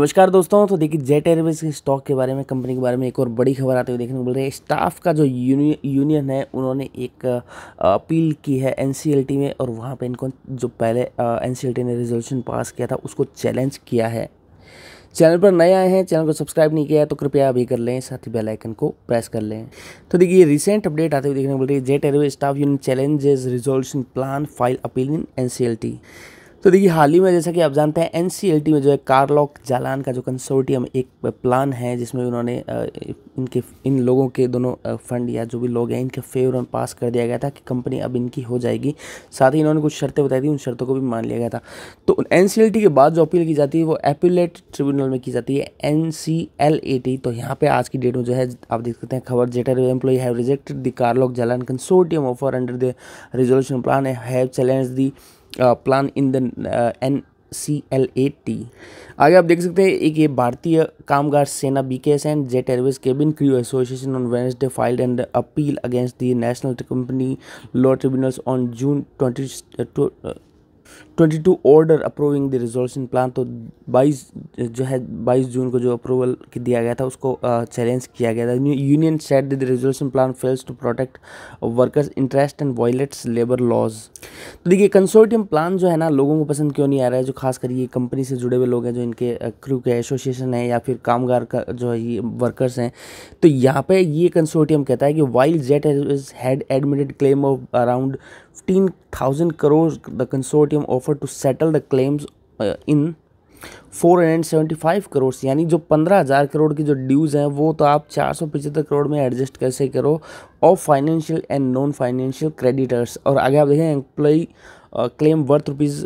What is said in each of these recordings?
नमस्कार दोस्तों। तो देखिए, जेट एयरवेज के स्टॉक के बारे में, कंपनी के बारे में एक और बड़ी खबर आते हुए देखने को मिल रही है। स्टाफ का जो यूनियन है, उन्होंने एक अपील की है एनसीएलटी में, और वहाँ पे इनको जो पहले एनसीएलटी ने रिजोल्यूशन पास किया था उसको चैलेंज किया है। चैनल पर नए आए हैं, चैनल को सब्सक्राइब नहीं किया है तो कृपया अभी कर लें, साथ ही बेल आइकन को प्रेस कर लें। तो देखिए, रिसेंट अपडेट आते हुए देखने को मिल रही है। Jet Airways staff union challenges resolution plan, file appeal in NCLT. तो देखिए, हाल ही में जैसा कि आप जानते हैं, एनसीएलटी में जो है कारलॉग जालान का जो कंसोर्टियम एक प्लान है, जिसमें उन्होंने इन लोगों के दोनों फंड या जो भी लोग हैं इनके फेवर में पास कर दिया गया था कि कंपनी अब इनकी हो जाएगी। साथ ही इन्होंने कुछ शर्तें बताई थी, उन शर्तों को भी मान लिया गया था। तो एनसीएलटी के बाद जो अपील की जाती है वो एपीलेट ट्रिब्यूनल में की जाती है, एनसीएलएटी। तो यहाँ पे आज की डेट में जो है आप देख सकते हैं खबर, Jet Airways employee have rejected the Kalrock Jalan consortium offer under the resolution plan, have challenged the plan in the NCLAT. आगे आप देख सकते हैं, एक ये भारतीय कामगार सेना BKS and jet Airways cabin crew association on Wednesday filed an appeal against the national company law tribunals on June 22 order approving the resolution plan. तो 22 जून को जो अप्रूवल दिया गया था उसको चैलेंज किया गया था। Union said the resolution plan fails to protect workers interest and violates labour laws. तो देखिए, कंसोर्टियम प्लान जो है ना, लोगों को पसंद क्यों नहीं आ रहा है? जो खासकर ये कंपनी से जुड़े हुए लोग हैं, जो इनके क्रू के एसोसिएशन है या फिर कामगार का जो है ये वर्कर्स हैं। तो यहाँ पे ये कंसोर्टियम कहता है कि while jet had admitted claim of around 15,000 crores, the consortium offered to settle the claims in 475 crores। यानी जो 15,000 करोड़ की जो ड्यूज़ हैं वो तो आप 475 करोड़ में एडजस्ट कैसे करो, of financial and non financial creditors. और आगे आप देखें, employee claim worth rupees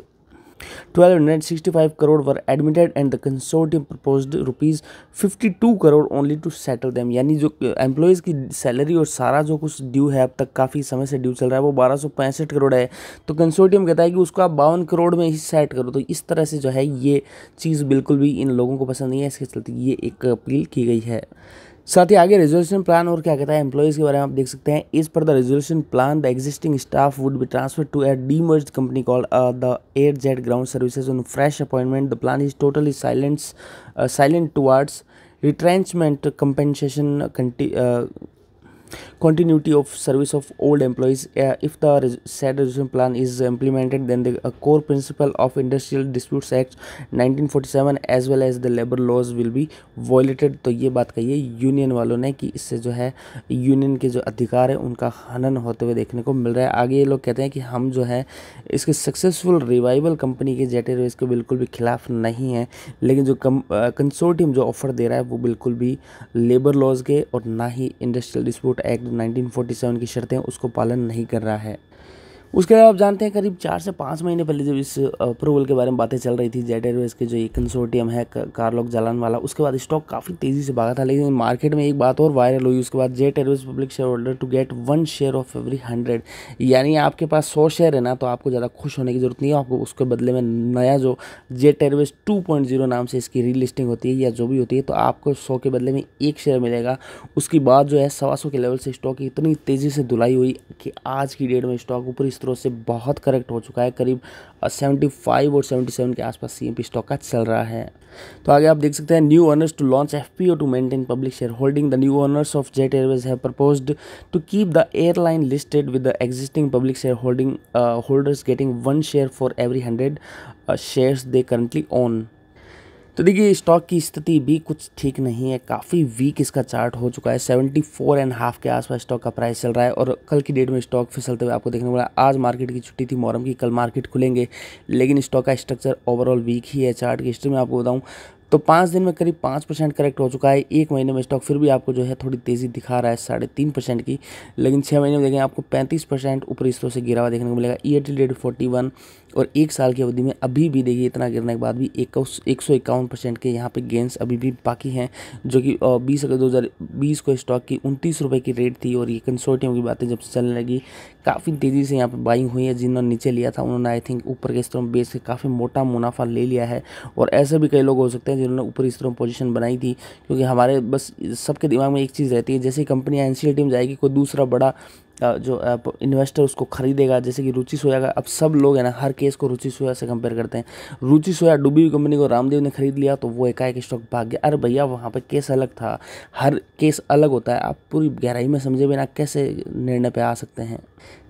1,265 crore were admitted and the consortium proposed rupees 52 crore only to settle them। यानी जो एम्प्लॉयज़ की सैलरी और सारा जो कुछ ड्यू है, अब तक काफ़ी समय से ड्यू चल रहा है, वो 1265 करोड़ है। तो कंसोर्टियम कहता है कि उसको आप 52 करोड़ में ही सेट करो। तो इस तरह से जो है ये चीज़ बिल्कुल भी इन लोगों को पसंद नहीं है, इसके चलते ये एक अपील की गई है। साथ ही आगे रेजोल्यूशन प्लान और क्या कहता है एम्प्लॉयज़ के बारे में आप देख सकते हैं। As per the resolution plan the existing staff would be transfer to a demerged company called the air jet ground services on fresh appointment. The plan is totally silent towards retrenchment compensation continuity of service of old employees. If the said resolution plan is implemented, then the core principle of Industrial Disputes Act 1947 as well as the labor laws will be violated। तो ये बात कही है union वालों ने कि इससे जो है यूनियन के जो अधिकार है उनका हनन होते हुए देखने को मिल रहा है। आगे ये लोग कहते हैं कि हम जो है इसके सक्सेसफुल रिवाइवल कंपनी के जेट एयरवेज के बिल्कुल भी खिलाफ नहीं है, लेकिन जो कंसोर्टियम जो ऑफर दे रहा है वो बिल्कुल भी लेबर लॉज के और ना ही इंडस्ट्रियल डिस्प्यूट एक्ट 1947 की शर्तें उसको पालन नहीं कर रहा है। उसके अलावा आप जानते हैं, करीब 4 से 5 महीने पहले जब इस अप्रूवल के बारे में बातें चल रही थी, जेट एयरवेज के जो ये कंसोर्टियम है कारलॉग जालान वाला, उसके बाद स्टॉक काफ़ी तेज़ी से भागा था। लेकिन मार्केट में एक बात और वायरल हुई उसके बाद, Jet Airways public share holder to get 1 share of every 100। यानी आपके पास 100 शेयर है ना, तो आपको ज़्यादा खुश होने की जरूरत नहीं है। आपको उसके बदले में नया जो जेट एयरवेज 2.0 नाम से इसकी रीलिस्टिंग होती है या जो भी होती है, तो आपको 100 के बदले में 1 शेयर मिलेगा। उसके बाद जो है 125 के लेवल से स्टॉक की इतनी तेज़ी से धुलाई हुई कि आज की डेट में स्टॉक ऊपरी स्रोत से बहुत करेक्ट हो चुका है। करीब 75 और 77 के आसपास सीएमपी स्टॉक का चल रहा है। तो आगे आप देख सकते हैं, new owners to launch FPO to maintain public share holding. The new owners of Jet Airways have proposed to keep the airline listed with the existing public share holding holders getting 1 share for every 100 shares they currently own. तो देखिए, stock की स्थिति भी कुछ ठीक नहीं है, काफ़ी वीक इसका चार्ट हो चुका है। 74.5 के आसपास स्टॉक का प्राइस चल रहा है और कल की डेट में स्टॉक फिसलते हुए आपको देखने को मिला। आज मार्केट की छुट्टी थी मोहर्रम की, कल मार्केट खुलेंगे, लेकिन स्टॉक का स्ट्रक्चर ओवरऑल वीक ही है। चार्ट की हिस्ट्री में आपको बताऊं तो 5 दिन में करीब 5% करेक्ट हो चुका है। 1 महीने में स्टॉक फिर भी आपको जो है थोड़ी तेज़ी दिखा रहा है 3.5% की, लेकिन 6 महीने में देखें आपको 35% ऊपरी स्रोत से गिरा हुआ देखने को मिलेगा। ईयर टू डेट 41 और 1 साल की अवधि में अभी भी देखिए इतना गिरने के बाद भी 151% के यहाँ पे गेंस अभी भी बाकी हैं, जो कि 20 अगस्त 2020 को स्टॉक की 29 रुपये की रेट थी। और ये कंसोर्टियम की बातें जब चलने लगी, काफ़ी तेज़ी से यहाँ पे बाइंग हुई है। जिन्होंने नीचे लिया था उन्होंने आई थिंक ऊपर के स्तरों में बेच के काफ़ी मोटा मुनाफा ले लिया है। और ऐसे भी कई लोग हो सकते हैं जिन्होंने ऊपरी स्तरों में पोजीशन बनाई थी, क्योंकि हमारे बस सबके दिमाग में एक चीज़ रहती है, जैसे कंपनी एनसीएलटी में जाएगी, कोई दूसरा बड़ा जो इन्वेस्टर उसको खरीदेगा, जैसे कि रुचि सोया का, अब सब लोग है ना हर केस को रुचि सोया से कंपेयर करते हैं। रुचि सोया डूबी हुई कंपनी को रामदेव ने खरीद लिया तो वो एकाएक स्टॉक भाग गया। अरे भैया वहाँ पे केस अलग था, हर केस अलग होता है, आप पूरी गहराई में समझे बिना कैसे निर्णय पे आ सकते हैं।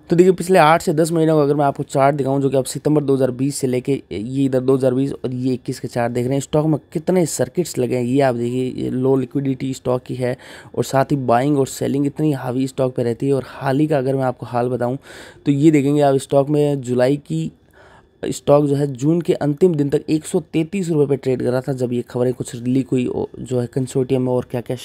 तो देखिए पिछले 8 से 10 महीनों का अगर मैं आपको चार्ट दिखाऊं, जो कि आप सितंबर 2020 से लेके ये इधर 2020 और ये 21 के चार्ट देख रहे हैं, स्टॉक में कितने सर्किट्स लगे हैं ये आप देखिए। ये लो लिक्विडिटी स्टॉक की है और साथ ही बाइंग और सेलिंग इतनी हावी स्टॉक पे रहती है। और हाल ही का अगर मैं आपको हाल बताऊं तो ये देखेंगे आप स्टॉक में जुलाई की स्टॉक जो है जून के अंतिम दिन तक 133 रुपये पे ट्रेड कर रहा था, जब ये खबरें कुछ लीक हुई जो है कंसोर्टियम में और क्या क्या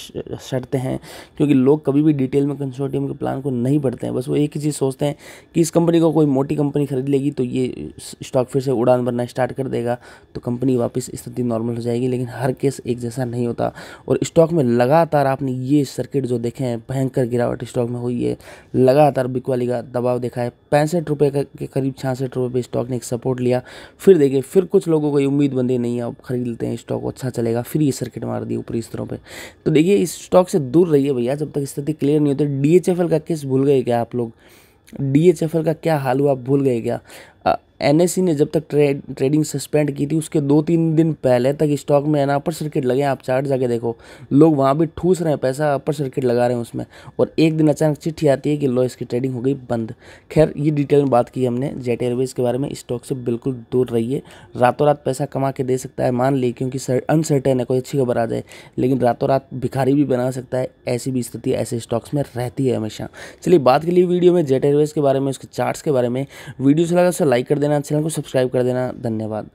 शर्तें हैं, क्योंकि लोग कभी भी डिटेल में कंसोर्टियम के प्लान को नहीं पढ़ते हैं, बस वो एक ही चीज़ सोचते हैं कि इस कंपनी को कोई मोटी कंपनी खरीद लेगी तो ये स्टॉक फिर से उड़ान भरना स्टार्ट कर देगा, तो कंपनी वापस स्थिति नॉर्मल हो जाएगी। लेकिन हर केस एक जैसा नहीं होता और स्टॉक में लगातार आपने ये सर्किट जो देखे हैं, भयंकर गिरावट स्टॉक में हुई है, लगातार बिकवाली का दबाव देखा है। 65 रुपये के करीब 66 रुपये पे स्टॉक ने एक सपोर्ट लिया, फिर देखिए फिर कुछ लोगों को उम्मीद बंदी नहीं है, अब खरीद लेते हैं स्टॉक अच्छा चलेगा, फिर ये सर्किट मार दी ऊपरी स्तरों पे। तो देखिए इस स्टॉक से दूर रहिए भैया जब तक स्थिति क्लियर नहीं होती। डीएचएफएल का केस भूल गए क्या आप लोग? डीएचएफएल का क्या हाल हुआ भूल गए क्या? एनएसई ने जब तक ट्रेडिंग सस्पेंड की थी उसके 2-3 दिन पहले तक स्टॉक में है ना अपर सर्किट लगे हैं। आप चार्ट जाके देखो, लोग वहाँ भी ठूस रहे हैं पैसा, अपर सर्किट लगा रहे हैं उसमें, और एक दिन अचानक चिट्ठी आती है कि लो इसकी ट्रेडिंग हो गई बंद। खैर ये डिटेल में बात की हमने जेट एयरवेज के बारे में। स्टॉक से बिल्कुल दूर रहिए, रातों रात पैसा कमा के दे सकता है मान ली, क्योंकि अनसर्टेन है, कोई अच्छी खबर आ जाए, लेकिन रातों रात भिखारी भी बना सकता है। ऐसी भी स्थिति ऐसे स्टॉक्स में रहती है हमेशा। चलिए बात के लिए वीडियो में जेट एयरवेज के बारे में, उसके चार्ट्स के बारे में। वीडियो अच्छा लगा तो लाइक कर देना, चैनल को सब्सक्राइब कर देना। धन्यवाद।